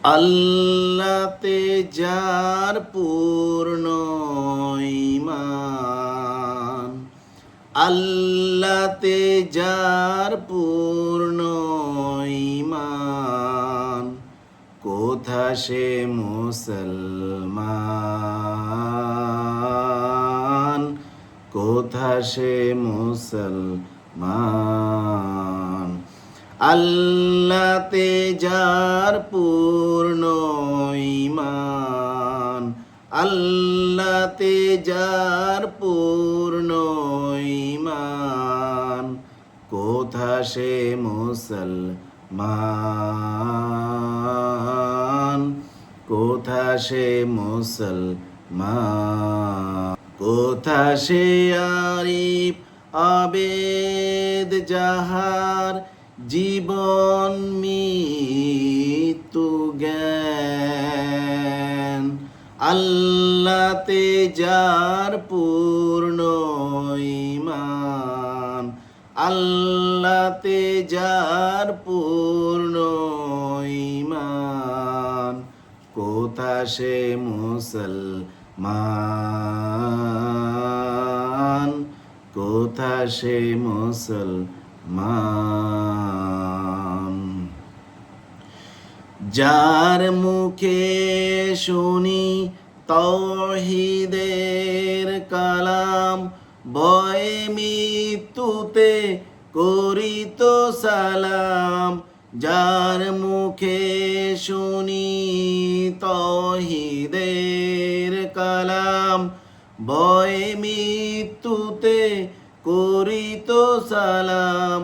আল্লাহতে যার পূর্ণ ঈমান, আল্লাহতে যার পূর্ণ ঈমান, কোথা সে মুসলমান, কোথা সে মুসলমান। আল্লাহতে যার পূর্ণ ঈমান, আল্লাহতে যার পূর্ণ ঈমান, কোথা সে মুসলমান, কোথা সে মুসলমান। কোথা সে আরিফ আবেদ যাহার, জীবন মৃত্যু জ্ঞান, আল্লাহতে যার পূর্ণ ঈমান, আল্লাহতে যার পূর্ণ ঈমান, কোথা সে মুসলমান, কোথা সে মুসলমান। যার মুখে শুনি তাওহীদের কালাম, ভয়ে মৃত্যুতে করিত সালাম। যার মুখে শুনি তাওহীদের কালাম, ভয়ে মৃত্যুতে করিত সালাম।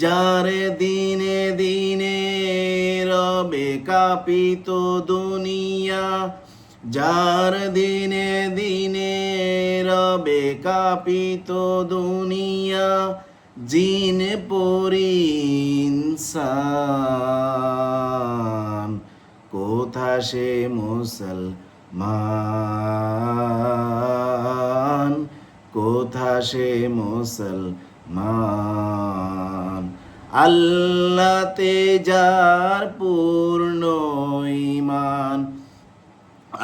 যার দিনে দিনে রবে কাঁপিত দুনিয়া, যার দিনে দিনে রবে কাঁপিত দুনিয়া, জিন পরি ইনসান, কোথা সে মুসলমান, কোথা সে মুসলমান। আল্লাহতে যার পূর্ণ ঈমান,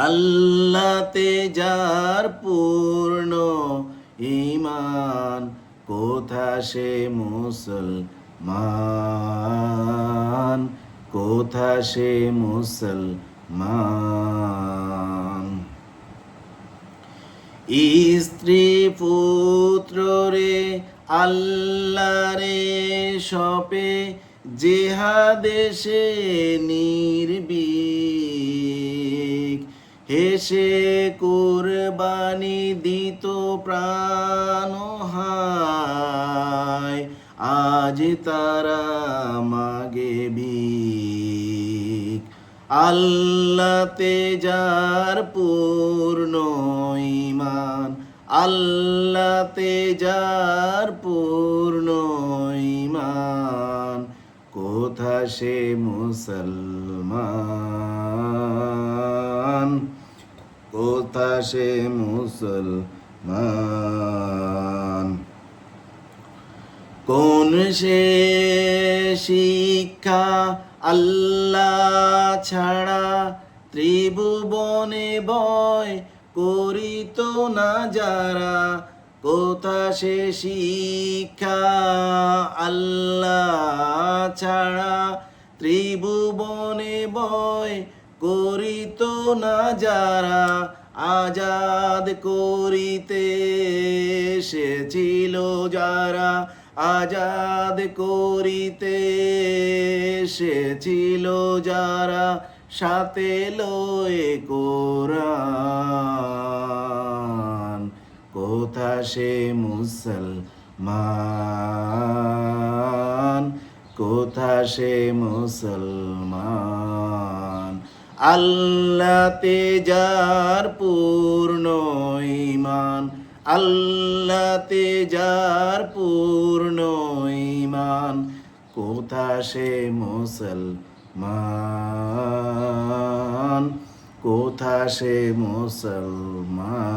আল্লাহতে যার পূর্ণ ঈমান, কোথা সে মুসলমান, কোথা সে মুসলমান। স্ত্রী পুত্র রে আল্লাহরে সপে, জেহাদেশে নির্ভীক, হেসে কুরবানি দিত প্রাণ হায়, আজ তারা মাগে ভিক। আল্লাহতে যার পূর্ণ ঈমান, আল্লাহতে যার পূর্ণ ঈমান, কোথা সে মুসলমান, কোথা সে মুসলমান। কোন সে শিক্ষা আল্লাহ ছাড়া, ত্রিভুবনে ভয় করিত না যারা। কোথা সে শিক্ষা আল্লাহ ছাড়া, ত্রিভুবনে ভয় করিত না যারা। আজাদ করিতে এসেছিল যারা, আজাদ করিতে এসেছিল যারা, সাথে লয়ে কোরআন, কোথা সে মুসলমান, কোথা সে মুসলমান। আল্লাহতে যার পূর্ণ ঈমান, আল্লাহতে যার পূর্ণ ঈমান, কোথা সে মুসলমান, কোথা সে মুসলমান।